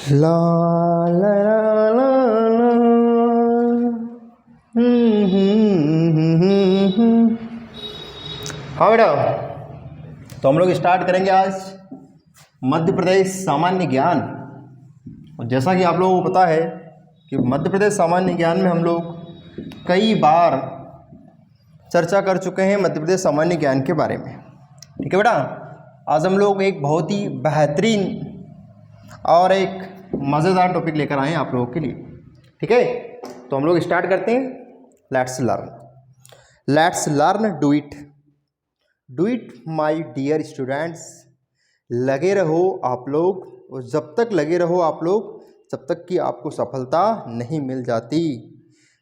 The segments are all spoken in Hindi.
ला ला ला ला ला। हाँ बेटा, तो हम लोग स्टार्ट करेंगे आज मध्य प्रदेश सामान्य ज्ञान। और जैसा कि आप लोगों को पता है कि मध्य प्रदेश सामान्य ज्ञान में हम लोग कई बार चर्चा कर चुके हैं मध्य प्रदेश सामान्य ज्ञान के बारे में। ठीक है बेटा, आज हम लोग एक बहुत ही बेहतरीन और एक मज़ेदार टॉपिक लेकर आए हैं आप लोगों के लिए। ठीक है, तो हम लोग स्टार्ट करते हैं। Let's learn do it my dear students. लगे रहो आप लोग, और जब तक लगे रहो आप लोग जब तक कि आपको सफलता नहीं मिल जाती।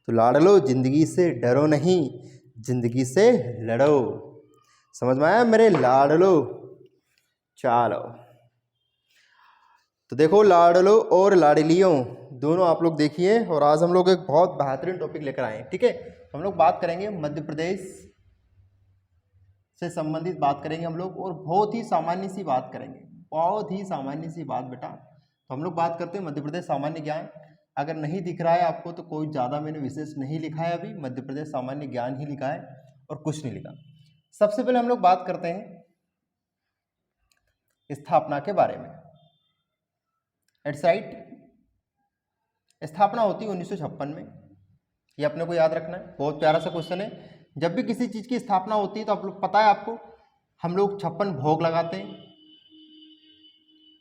तो लाडलो, ज़िंदगी से डरो नहीं, ज़िंदगी से लड़ो। समझ में आया मेरे लाडलो? चलो, तो देखो लाडलो और लाडलियों दोनों आप लोग देखिए, और आज हम लोग एक बहुत बेहतरीन टॉपिक लेकर आए हैं। ठीक है, हम लोग बात करेंगे मध्य प्रदेश से संबंधित बात करेंगे हम लोग, और बहुत ही सामान्य सी बात करेंगे, बहुत ही सामान्य सी बात बेटा। तो हम लोग बात करते हैं मध्य प्रदेश सामान्य ज्ञान। अगर नहीं दिख रहा है आपको तो कोई ज़्यादा मैंने विशेष नहीं लिखा है, अभी मध्य प्रदेश सामान्य ज्ञान ही लिखा है और कुछ नहीं लिखा। सबसे पहले हम लोग बात करते हैं स्थापना के बारे में। एट्स राइट, स्थापना होती है 1956 में। ये अपने को याद रखना है, बहुत प्यारा सा क्वेश्चन है। जब भी किसी चीज़ की स्थापना होती है तो आप लोग पता है आपको, हम लोग 56 भोग लगाते हैं।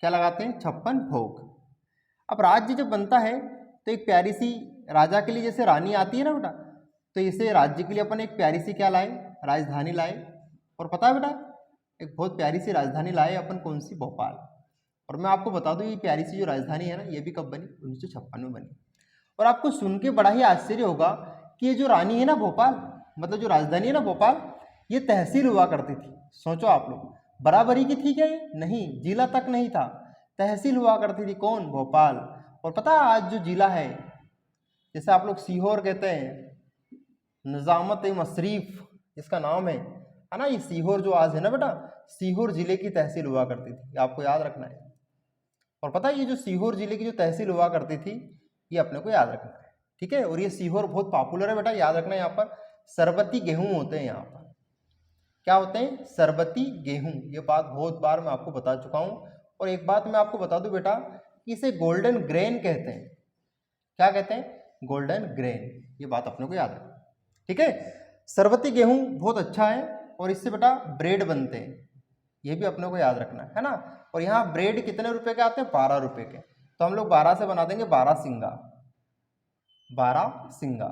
क्या लगाते हैं? 56 भोग। अब राज्य जब बनता है तो एक प्यारी सी राजा के लिए जैसे रानी आती है ना बेटा, तो इसे राज्य के लिए अपन एक प्यारी सी क्या लाए? राजधानी लाए। और पता है बेटा, एक बहुत प्यारी सी राजधानी लाए अपन, कौन सी? भोपाल। और मैं आपको बता दूं ये प्यारी सी जो राजधानी है ना, ये भी कब बनी? 1956 में बनी। और आपको सुन के बड़ा ही आश्चर्य होगा कि ये जो रानी है ना भोपाल, मतलब जो राजधानी है ना भोपाल, ये तहसील हुआ करती थी। सोचो आप लोग, बराबरी की थी क्या ये? नहीं, जिला तक नहीं था, तहसील हुआ करती थी। कौन? भोपाल। और पता है आज जो जिला है, जैसे आप लोग सीहोर कहते हैं, निजामत मशरीफ इसका नाम है ना, ये सीहोर जो आज है ना बेटा, सीहोर जिले की तहसील हुआ करती थी, आपको याद रखना है। और पता है ये जो सीहोर जिले की जो तहसील हुआ करती थी, ये अपने को याद रखना है। ठीक है, और ये सीहोर बहुत पॉपुलर है बेटा, याद रखना है। यहाँ पर सरबती गेहूं होते हैं। यहाँ पर क्या होते हैं? सरबती गेहूं। ये बात बहुत बार मैं आपको बता चुका हूँ। और एक बात मैं आपको बता दूं बेटा कि इसे गोल्डन ग्रेन कहते हैं। क्या कहते हैं? Golden grain. ये बात अपने को याद रखना। ठीक है, सरबती गेहूं बहुत अच्छा है, और इससे बेटा ब्रेड बनते हैं, ये भी अपने को याद रखना है ना। और यहाँ ब्रेड कितने रुपए के आते हैं? 12 रुपए के। तो हम लोग 12 से बना देंगे 12 सिंगा। 12 सिंगा,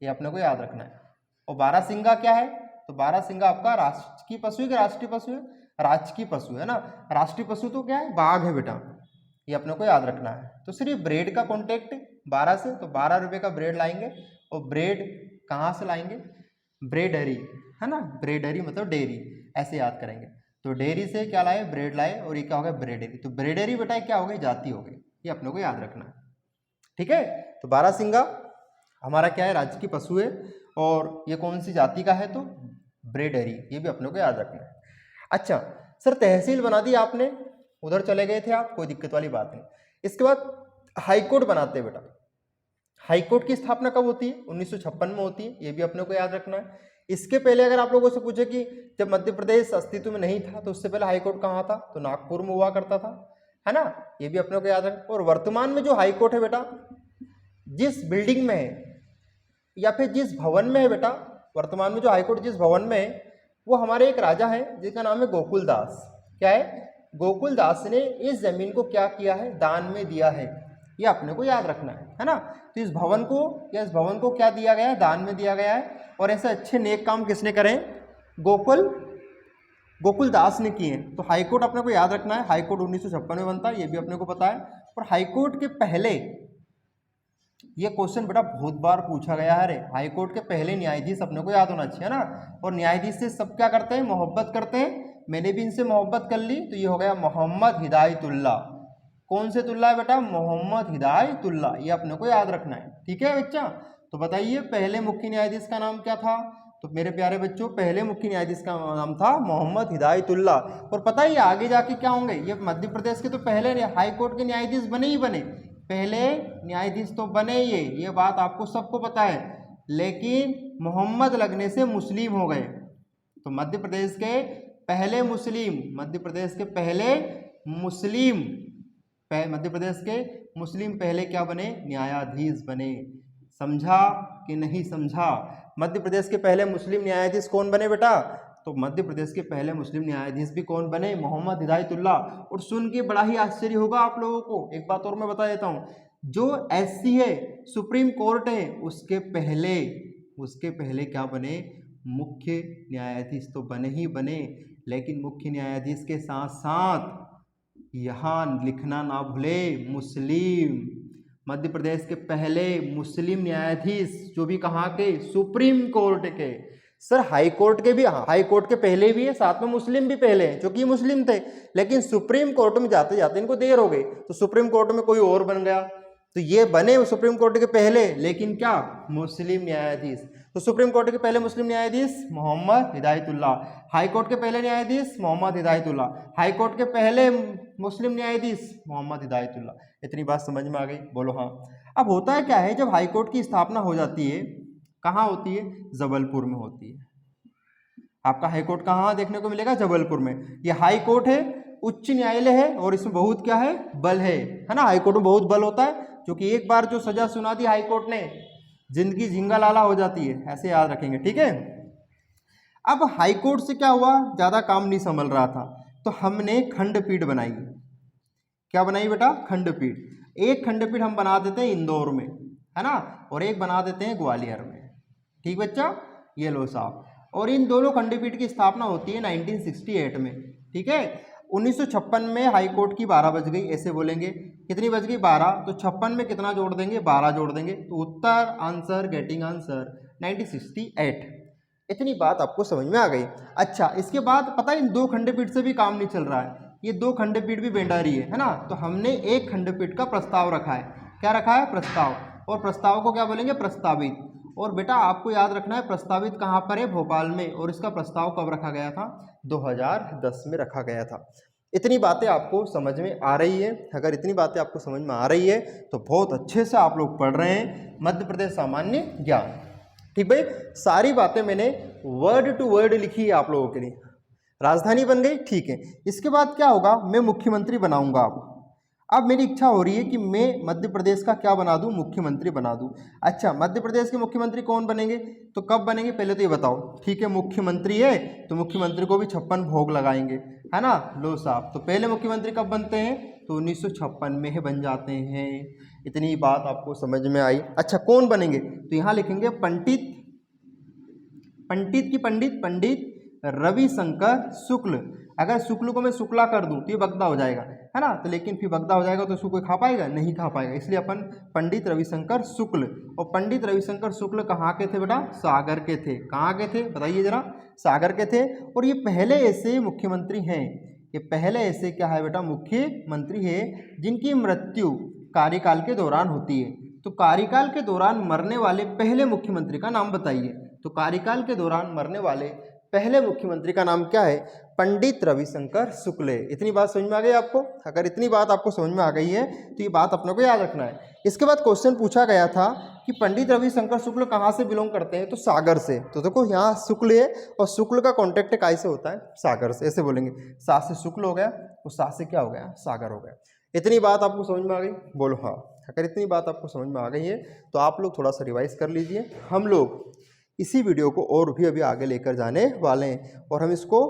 ये अपने को याद रखना है। और 12 सिंगा क्या है? तो 12 सिंगा आपका राष्ट्रीय पशु है कि राष्ट्रीय पशु है? राजकीय पशु है ना। राष्ट्रीय पशु तो क्या है? बाघ है बेटा, ये अपने को याद रखना है। तो सिर्फ ब्रेड का कॉन्टेक्ट 12 से, तो 12 रुपए का ब्रेड लाएंगे। और ब्रेड कहाँ से लाएंगे? ब्रेडरी है ना, ब्रेडरी मतलब डेयरी, ऐसे याद करेंगे। तो डेयरी से क्या लाए? ब्रेड लाए, और ये क्या हो गया? ब्रेडरी। तो ब्रेडरी बेटा क्या हो गई? जाति हो गई, ये अपने को याद रखना है। ठीक है, तो 12 सिंगा हमारा क्या है? राजकीय पशु है, और ये कौन सी जाति का है? तो ब्रेडरी, ये भी अपने को याद रखना है। अच्छा सर, तहसील बना दी आपने, उधर चले गए थे आप, कोई दिक्कत वाली बात नहीं। इसके बाद हाईकोर्ट बनाते हैं बेटा। हाईकोर्ट की स्थापना कब होती है? 1956 में होती है, ये भी अपने को याद रखना है। इसके पहले अगर आप लोगों से पूछे कि जब मध्य प्रदेश अस्तित्व में नहीं था तो उससे पहले हाईकोर्ट कहाँ था, तो नागपुर में हुआ करता था, है ना, ये भी अपने को याद रखना। और वर्तमान में जो हाईकोर्ट है बेटा, जिस बिल्डिंग में है या फिर जिस भवन में है बेटा, वर्तमान में जो हाईकोर्ट जिस भवन में है, वो हमारे एक राजा है जिसका नाम है गोकुल दास। क्या है? गोकुल दास ने इस जमीन को क्या किया है? दान में दिया है, ये अपने को याद रखना है ना। तो इस भवन को या इस भवन को क्या दिया गया है? दान में दिया गया है। और ऐसे अच्छे नेक काम किसने करे? गोकुल दास ने किए हैं। तो हाईकोर्ट अपने को याद रखना है, हाईकोर्ट 1956 में बनता है, ये भी अपने को पता है। और हाईकोर्ट के पहले, ये क्वेश्चन बेटा बहुत बार पूछा गया है, हाईकोर्ट के पहले न्यायाधीश अपने को याद होना चाहिए ना। और न्यायाधीश से सब क्या करते हैं? मोहब्बत करते हैं। मैंने भी इनसे मोहब्बत कर ली, तो ये हो गया मोहम्मद हिदायतुल्ला। कौन से तुल्ला है बेटा? मोहम्मद हिदायतुल्ला, ये अपने को याद रखना है। ठीक है बच्चा, तो बताइए पहले मुख्य न्यायाधीश का नाम क्या था? तो मेरे प्यारे बच्चों पहले मुख्य न्यायाधीश का नाम था मोहम्मद हिदायतुल्लाह। और पता ही आगे जाके क्या होंगे, ये मध्य प्रदेश के तो पहले हाई कोर्ट के न्यायाधीश बने ही बने, पहले न्यायाधीश तो बने ये बात आपको सबको पता है। लेकिन मोहम्मद लगने से मुस्लिम हो गए, तो मध्य प्रदेश के पहले मुस्लिम, मध्य प्रदेश के पहले मुस्लिम, मध्य प्रदेश के मुस्लिम पहले क्या बने, न्यायाधीश बने। समझा कि नहीं समझा? मध्य प्रदेश के पहले मुस्लिम न्यायाधीश कौन बने बेटा? तो मध्य प्रदेश के पहले मुस्लिम न्यायाधीश भी कौन बने? मोहम्मद हिदायतुल्लाह। और सुन के बड़ा ही आश्चर्य होगा आप लोगों को, एक बात और मैं बता देता हूँ, जो एससी है, सुप्रीम कोर्ट है, उसके पहले क्या बने? मुख्य न्यायाधीश तो बने ही बने, लेकिन मुख्य न्यायाधीश के साथ साथ यहाँ लिखना ना भूले मुस्लिम। मध्य प्रदेश के पहले मुस्लिम न्यायाधीश जो भी कहाँ के? सुप्रीम कोर्ट के। सर हाई कोर्ट के भी, हाई कोर्ट के पहले भी है, साथ में मुस्लिम भी पहले हैं, जो कि मुस्लिम थे, लेकिन सुप्रीम कोर्ट में जाते जाते इनको देर हो गई, तो सुप्रीम कोर्ट में कोई और बन गया, तो ये बने सुप्रीम कोर्ट के पहले, लेकिन क्या? मुस्लिम न्यायाधीश। तो सुप्रीम कोर्ट के पहले मुस्लिम न्यायाधीश मोहम्मद हिदायतुल्लाह, हाई कोर्ट के पहले न्यायाधीश मोहम्मद हिदायतुल्लाह, हाई कोर्ट के पहले मुस्लिम न्यायाधीश मोहम्मद हिदायतुल्लाह। इतनी बात समझ में आ गई? बोलो हाँ। अब होता है क्या है, जब हाई कोर्ट की स्थापना हो जाती है, कहाँ होती है? जबलपुर में होती है। आपका हाई कोर्ट कहाँ देखने को मिलेगा? जबलपुर में। ये हाई कोर्ट है, उच्च न्यायालय है, और इसमें बहुत क्या है? बल है ना? हाई कोर्ट में बहुत बल होता है, क्योंकि एक बार जो सजा सुना दी हाई कोर्ट ने, जिंदगी झिंगा लाला हो जाती है, ऐसे याद रखेंगे, ठीक है। अब हाई कोर्ट से क्या हुआ, ज्यादा काम नहीं संभल रहा था, तो हमने खंडपीठ बनाई। क्या बनाई बेटा? खंडपीठ। एक खंडपीठ हम बना देते हैं इंदौर में, है ना, और एक बना देते हैं ग्वालियर में। ठीक बच्चा, ये लो साहब। और इन दोनों खंडपीठ की स्थापना होती है 1968 में। ठीक है, 1956 में हाई कोर्ट की 12 बज गई, ऐसे बोलेंगे। कितनी बज गई? 12। तो 56 में कितना जोड़ देंगे? 12 जोड़ देंगे, तो उत्तर आंसर, गेटिंग आंसर 1968। इतनी बात आपको समझ में आ गई। अच्छा, इसके बाद पता है इन दो खंडपीठ से भी काम नहीं चल रहा है, ये दो खंडपीठ भी बेंडारी है ना, तो हमने एक खंडपीठ का प्रस्ताव रखा है। क्या रखा है? प्रस्ताव। और प्रस्ताव को क्या बोलेंगे? प्रस्तावित। और बेटा आपको याद रखना है प्रस्तावित कहाँ पर है? भोपाल में। और इसका प्रस्ताव कब रखा गया था? 2010 में रखा गया था। इतनी बातें आपको समझ में आ रही है? अगर इतनी बातें आपको समझ में आ रही है तो बहुत अच्छे से आप लोग पढ़ रहे हैं मध्य प्रदेश सामान्य ज्ञान। ठीक भाई, सारी बातें मैंने वर्ड टू वर्ड लिखी है आप लोगों के लिए। राजधानी बन गई, ठीक है। इसके बाद क्या होगा? मैं मुख्यमंत्री बनाऊंगा। अब मेरी इच्छा हो रही है कि मैं मध्य प्रदेश का क्या बना दूं? मुख्यमंत्री बना दूं। अच्छा, मध्य प्रदेश के मुख्यमंत्री कौन बनेंगे? तो कब बनेंगे पहले तो ये बताओ। ठीक है, मुख्यमंत्री है तो मुख्यमंत्री को भी 56 भोग लगाएंगे, है ना। लो साहब, तो पहले मुख्यमंत्री कब बनते हैं? तो 1956 में ही बन जाते हैं। इतनी बात आपको समझ में आई। अच्छा, कौन बनेंगे? तो यहाँ लिखेंगे पंडित, पंडित की पंडित, पंडित रविशंकर शुक्ल। अगर शुक्ल को मैं शुक्ला कर दूं तो ये बगदा हो जाएगा, है ना, तो लेकिन फिर बगदा हो जाएगा तो इसको कोई खा पाएगा? नहीं खा पाएगा, इसलिए अपन पंडित रविशंकर शुक्ल। और पंडित रविशंकर शुक्ल कहाँ के थे बेटा? सागर के थे। कहाँ के थे बताइए जरा? सागर के थे। और ये पहले ऐसे मुख्यमंत्री हैं, ये पहले ऐसे क्या है बेटा? मुख्यमंत्री है जिनकी मृत्यु कार्यकाल के दौरान होती है। तो कार्यकाल के दौरान मरने वाले पहले मुख्यमंत्री का नाम बताइए। तो कार्यकाल के दौरान मरने वाले पहले मुख्यमंत्री का नाम क्या है? पंडित रविशंकर शुक्ल। इतनी बात समझ में आ गई आपको? अगर इतनी बात आपको समझ में आ गई है तो ये बात अपने को याद रखना है। इसके बाद क्वेश्चन पूछा गया था कि पंडित रविशंकर शुक्ल कहाँ से बिलोंग करते हैं? तो सागर से। तो देखो यहाँ शुक्ल है और शुक्ल का कॉन्टेक्ट काय से होता है? सागर से। ऐसे बोलेंगे, सा से शुक्ल हो गया, तो सा से क्या हो गया? सागर हो गया। इतनी बात आपको समझ में आ गई? बोलो हाँ। अगर इतनी बात आपको समझ में आ गई है तो आप लोग थोड़ा सा रिवाइज कर लीजिए। हम लोग इसी वीडियो को और भी अभी आगे लेकर जाने वाले हैं और हम इसको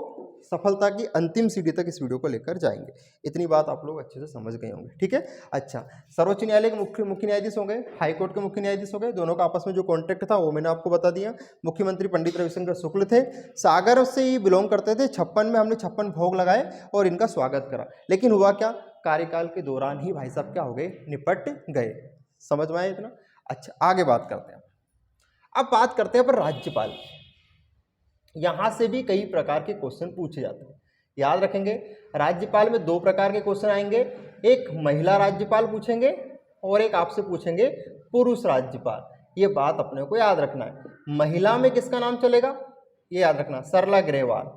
सफलता की अंतिम सीढ़ी तक इस वीडियो को लेकर जाएंगे। इतनी बात आप लोग अच्छे से समझ गए होंगे, ठीक है। अच्छा, सर्वोच्च न्यायालय के मुख्य न्यायाधीश हो गए, हाई कोर्ट के मुख्य न्यायाधीश हो गए, दोनों का आपस में जो कॉन्ट्रैक्ट था वो मैंने आपको बता दिया। मुख्यमंत्री पंडित रविशंकर शुक्ल थे, सागर से ही बिलोंग करते थे। 56 में हमने 56 भोग लगाए और इनका स्वागत करा। लेकिन हुआ क्या? कार्यकाल के दौरान ही भाई साहब क्या हो गए? निपट गए। समझ में आया इतना? अच्छा, आगे बात करते हैं। अब बात करते हैं पर राज्यपाल। यहां से भी कई प्रकार के क्वेश्चन पूछे जाते हैं, याद रखेंगे। राज्यपाल में 2 प्रकार के क्वेश्चन आएंगे, एक महिला राज्यपाल पूछेंगे और एक आपसे पूछेंगे पुरुष राज्यपाल। ये बात अपने को याद रखना है। महिला में किसका नाम चलेगा? ये याद रखना, सरला ग्रेवाल।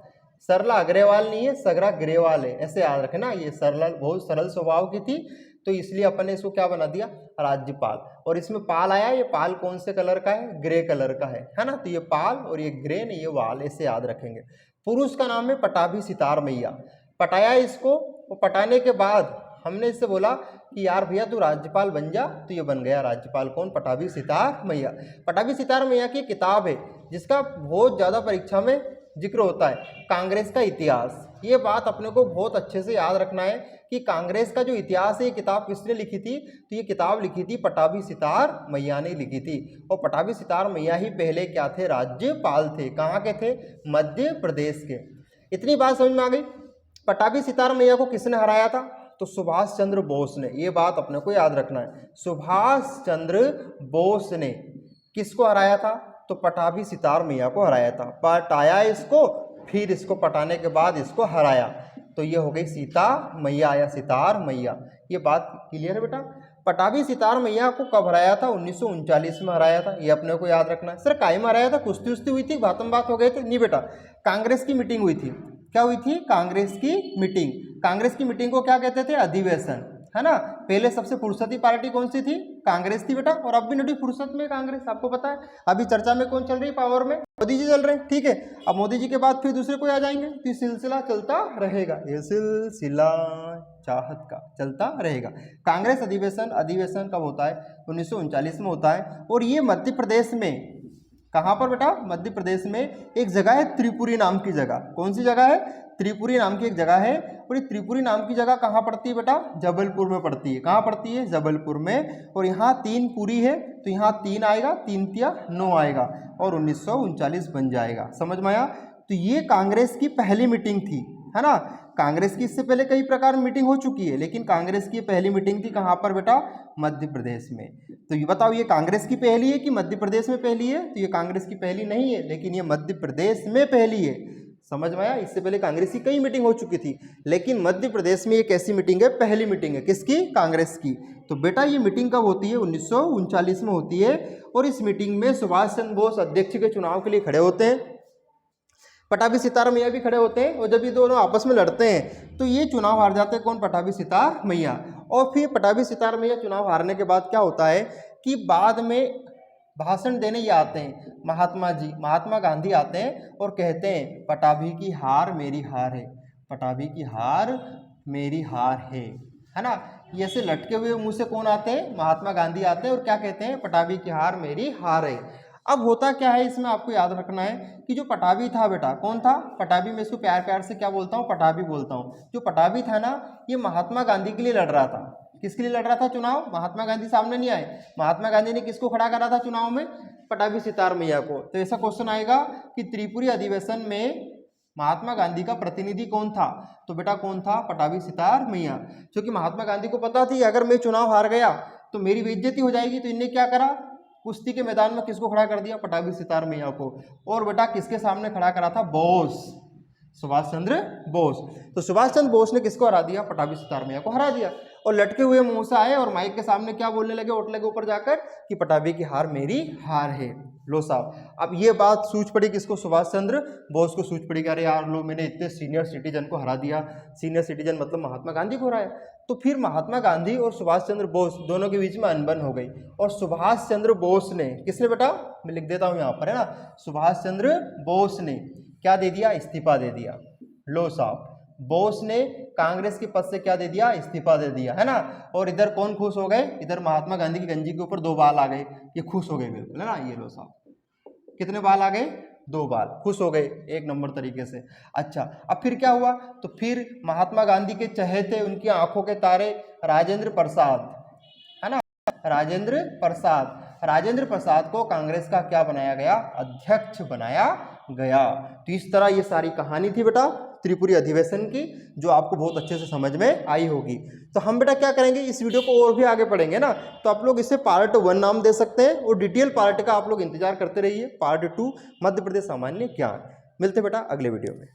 सरला अग्रवाल नहीं है, सगरा ग्रेवाल है, ऐसे याद रखना। ये सरला बहुत सरल स्वभाव की थी, तो इसलिए अपन ने इसको क्या बना दिया, राज्यपाल। और इसमें पाल आया, ये पाल कौन से कलर का है, ग्रे कलर का है ना। तो ये पाल और ये ग्रे ने ये वाल, ऐसे याद रखेंगे। पुरुष का नाम है पटाभी सितार मैया। पटाया इसको, वो पटाने के बाद हमने इससे बोला कि यार भैया तू राज्यपाल बन जा, तो ये बन गया राज्यपाल। कौन, पटाभी सितार मैया। पटाभी सितार मैया की किताब है जिसका बहुत ज़्यादा परीक्षा में जिक्र होता है, कांग्रेस का इतिहास। ये बात अपने को बहुत अच्छे से याद रखना है कि कांग्रेस का जो इतिहास है, ये किताब किसने लिखी थी, तो ये किताब लिखी थी पटाभी सितार मैया ने लिखी थी। और पटाभी सितार मैया ही पहले क्या थे, राज्यपाल थे। कहाँ के थे, मध्य प्रदेश के। इतनी बात समझ में आ गई। पटाभी सितार मैया को किसने हराया था, तो सुभाष चंद्र बोस ने। ये बात अपने को याद रखना है, सुभाष चंद्र बोस ने किसको हराया था, तो पटाभी सितार मैया को हराया था। पटाया इसको, फिर इसको पटाने के बाद इसको हराया, तो ये हो गई सीता मैया या सितार मैया। ये बात क्लियर है बेटा। पटाभी सितार मैया को कब हराया था, 1939 में हराया था। ये अपने को याद रखना है। सर काहे में हराया था, कुश्ती उस्ती हुई थी, बातम बात हो गए थे, नहीं बेटा, कांग्रेस की मीटिंग हुई थी। क्या हुई थी, कांग्रेस की मीटिंग। कांग्रेस की मीटिंग को क्या कहते थे, अधिवेशन, है ना। पहले सबसे फुर्सती पार्टी कौन सी थी, कांग्रेस थी बेटा। और अब भी नटी फुर्सत में कांग्रेस, आपको पता है। अभी चर्चा में कौन चल रही है, पावर में मोदी जी चल रहे हैं, ठीक है। अब मोदी जी के बाद फिर दूसरे कोई आ जाएंगे, तो ये सिलसिला चलता रहेगा, ये सिलसिला चाहत का चलता रहेगा। कांग्रेस अधिवेशन, अधिवेशन कब होता है, 1939 में होता है। और ये मध्य प्रदेश में, कहाँ पर बेटा, मध्य प्रदेश में एक जगह है त्रिपुरी नाम की जगह। कौन सी जगह है, त्रिपुरी नाम की एक जगह है। और ये त्रिपुरी नाम की जगह कहाँ पड़ती है बेटा, जबलपुर में पड़ती है। कहाँ पड़ती है, जबलपुर में। और यहाँ 3 पुरी है, तो यहाँ 3 आएगा, 3 तिया 9 आएगा, और 1939 बन जाएगा। समझ में आया। तो ये कांग्रेस की पहली मीटिंग थी, है ना। कांग्रेस की इससे पहले कई प्रकार मीटिंग हो चुकी है, लेकिन कांग्रेस की पहली मीटिंग थी कहाँ पर बेटा, मध्य प्रदेश में। तो ये बताओ, ये कांग्रेस की पहली है कि मध्य प्रदेश में पहली है, तो ये कांग्रेस की पहली नहीं है, लेकिन ये मध्य प्रदेश में पहली है। समझ में आया। इससे पहले कांग्रेस की कई मीटिंग हो चुकी थी, लेकिन मध्य प्रदेश में ये कैसी मीटिंग है, पहली मीटिंग है। किसकी, कांग्रेस की। तो बेटा ये मीटिंग कब होती है, 1939 में होती है। और इस मीटिंग में सुभाष चंद्र बोस अध्यक्ष के चुनाव के लिए खड़े होते हैं, पटाभी सितार मैया भी खड़े होते हैं। और जब ये दोनों आपस में लड़ते हैं तो ये चुनाव हार जाते हैं, कौन, पटाभी सितार मैया। और फिर पटाभी सितार मैया चुनाव हारने के बाद क्या होता है कि बाद में भाषण देने ये आते हैं महात्मा जी, महात्मा गांधी आते हैं और कहते हैं पटाभी की हार मेरी हार है, पटाभी की हार मेरी हार है ना। ये ऐसे लटके हुए मुंह से कौन आते हैं, महात्मा गांधी आते हैं और क्या कहते हैं, पटाभी की हार मेरी हार है। अब होता क्या है, इसमें आपको याद रखना है कि जो पटाभी था बेटा, कौन था पटाभी, मैं इसको प्यार प्यार से क्या बोलता हूँ, पटाभी बोलता हूँ। जो पटाभी था ना, ये महात्मा गांधी के लिए लड़ रहा था। किसके लिए लड़ रहा था चुनाव, महात्मा गांधी सामने नहीं आए। महात्मा गांधी ने किसको खड़ा करा था चुनाव में, पटाभी सितार मैया को। तो ऐसा क्वेश्चन आएगा कि त्रिपुरी अधिवेशन में महात्मा गांधी का प्रतिनिधि कौन था, तो बेटा कौन था, पटाभी सितार मैया। क्योंकि महात्मा गांधी को पता थी अगर मैं चुनाव हार गया तो मेरी बेइज्जती हो जाएगी, तो इनने क्या करा, कुश्ती के मैदान में किसको खड़ा कर दिया, पटाभी सितार मैया को। और बेटा किसके सामने खड़ा करा था, बोस, सुभाष चंद्र बोस। तो सुभाष चंद्र बोस ने किसको हरा दिया, पटाभी सितार मैया को हरा दिया। और लटके हुए मुंह से आए और माइक के सामने क्या बोलने लगे, ओटले के ऊपर जाकर कि पटाभी की हार मेरी हार है। लो साहब, अब ये बात सूझ पड़ी किसको, सुभाष चंद्र बोस को सूझ पड़ी कि अरे यार लो, मैंने इतने सीनियर सिटीजन को हरा दिया। सीनियर सिटीजन मतलब महात्मा गांधी को हराया। तो फिर महात्मा गांधी और सुभाष चंद्र बोस दोनों के बीच में अनबन हो गई। और सुभाष चंद्र बोस ने, किसने बेटा, मैं लिख देता हूँ यहाँ पर, है ना, सुभाष चंद्र बोस ने क्या दे दिया, इस्तीफा दे दिया। लो साहब, बोस ने कांग्रेस के पद से क्या दे दिया, इस्तीफा दे दिया, है ना। और इधर कौन खुश हो गए, इधर महात्मा गांधी की गंजी के ऊपर 2 बाल आ गए, ये खुश हो गए बिल्कुल, है ना। ये लो साहब, कितने बाल आ गए, 2 बाल, खुश हो गए एक नंबर तरीके से। अच्छा, अब फिर क्या हुआ, तो फिर महात्मा गांधी के चहेते, उनकी आंखों के तारे राजेंद्र प्रसाद, है ना, राजेंद्र प्रसाद, राजेंद्र प्रसाद को कांग्रेस का क्या बनाया गया, अध्यक्ष बनाया गया। तो इस तरह ये सारी कहानी थी बेटा त्रिपुरी अधिवेशन की, जो आपको बहुत अच्छे से समझ में आई होगी। तो हम बेटा क्या करेंगे, इस वीडियो को और भी आगे पढ़ेंगे ना, तो आप लोग इसे पार्ट 1 नाम दे सकते हैं, और डिटेल पार्ट का आप लोग इंतजार करते रहिए, पार्ट 2 मध्य प्रदेश सामान्य ज्ञान। मिलते बेटा अगले वीडियो में।